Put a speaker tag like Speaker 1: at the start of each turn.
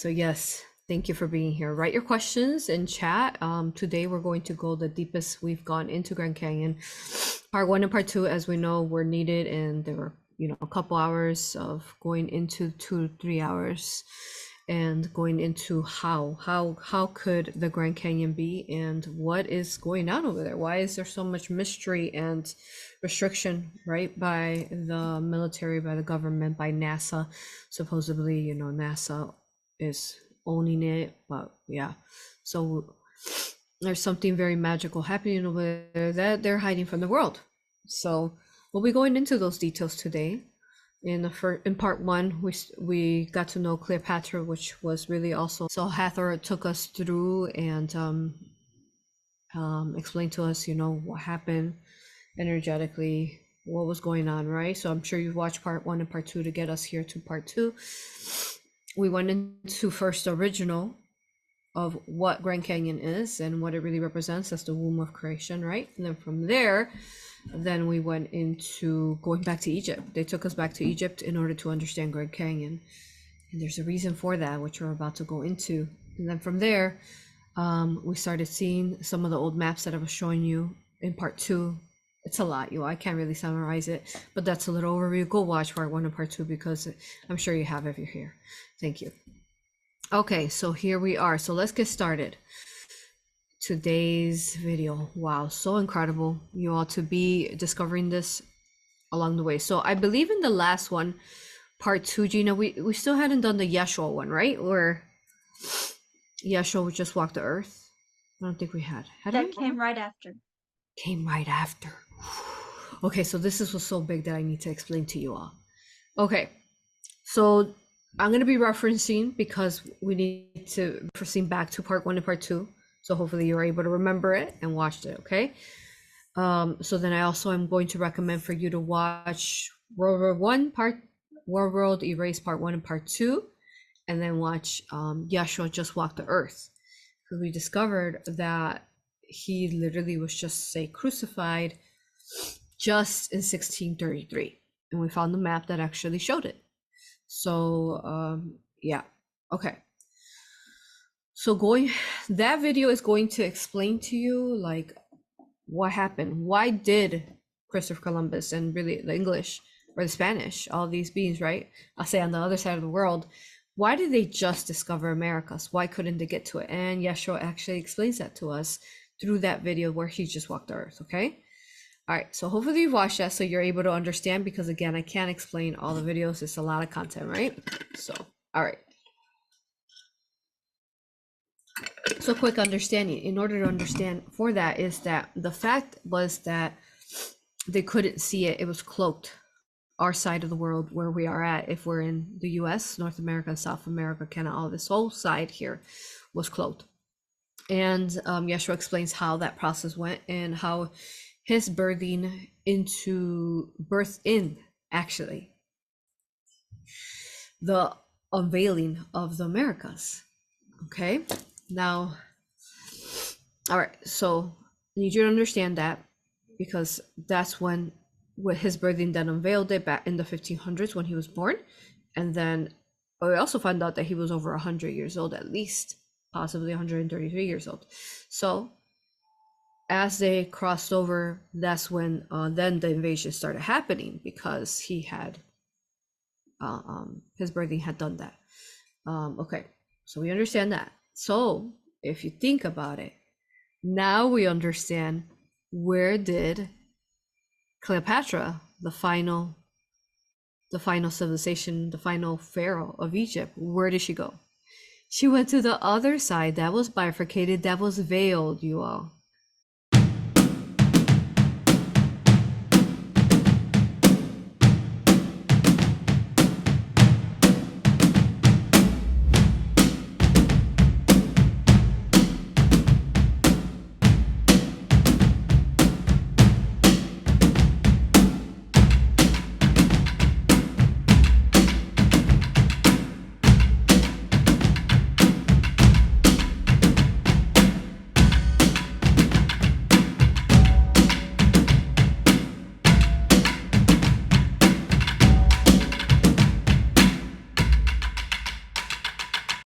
Speaker 1: So yes, thank you for being here. Write your questions in chat. Today we're going to go the deepest we've gone into Grand Canyon. Part 1 and part 2, as we know, were needed, and there were, a couple hours of going into 2 to 3 hours and going into how could the Grand Canyon be, and what is going on over there? Why is there so much mystery and restriction, right, by the military, by the government, by NASA? Supposedly, NASA is owning it, but yeah, so there's something very magical happening over there that they're hiding from the world. So we'll be going into those details today. In part 1, we got to know Cleopatra, which was really also, so Hathor took us through and explained to us, what happened energetically, what was going on, right? So I'm sure you've watched part 1 and part 2 to get us here to part 2. We went into first the original of what Grand Canyon is and what it really represents as the womb of creation, right? And then from there, then we went into going back to Egypt. They took us back to Egypt in order to understand Grand Canyon. And there's a reason for that, which we're about to go into. And then from there, we started seeing some of the old maps that I was showing you in part 2. It's a lot, I can't really summarize it, but that's a little overview. Go watch part 1 and part 2 because I'm sure you have if you're here. Thank you. Okay, so here we are. So let's get started. Today's video, wow, so incredible, you all, to be discovering this along the way. So I believe in the last one, part 2, Gina, we still hadn't done the Yeshua one, right? Where Yeshua would just walk the earth. I don't think we had
Speaker 2: that came right after.
Speaker 1: Came right after. Okay, so this is what's so big that I need to explain to you all. Okay, so I'm going to be referencing, because we need to proceed back to part 1 and part 2. So hopefully you're able to remember it and watched it, okay? So then I also am going to recommend for you to watch World Erase part 1 and part 2, and then watch Yeshua Just Walk the Earth. Because we discovered that he literally was just, say, crucified just in 1633. And we found the map that actually showed it. So yeah, okay. So that video is going to explain to you like what happened. Why did Christopher Columbus and really the English or the Spanish, all these beings, right? I'll say on the other side of the world, why did they just discover Americas? Why couldn't they get to it? And Yeshua actually explains that to us through that video where he just walked the earth, okay? All right, so hopefully you've watched that so you're able to understand, because again, I can't explain all the videos. It's a lot of content, right? So, all right. So quick understanding, in order to understand for that, is that the fact was that they couldn't see it. It was cloaked. Our side of the world where we are at, if we're in the US, North America, South America, Canada, all this whole side here was cloaked. And Yeshua explains how that process went and how his birth in actually the unveiling of the Americas. Okay, now, all right, so I need you to understand that, because that's when with his birthing then unveiled it back in the 1500s when he was born. And then we also found out that he was over 100 years old, at least, possibly 133 years old. So as they crossed over, that's when then the invasion started happening, because he had his birthing had done that. Okay, so we understand that. So if you think about it, now we understand, where did Cleopatra, the final civilization, the final pharaoh of Egypt, where did she go? She went to the other side that was bifurcated, that was veiled, you all.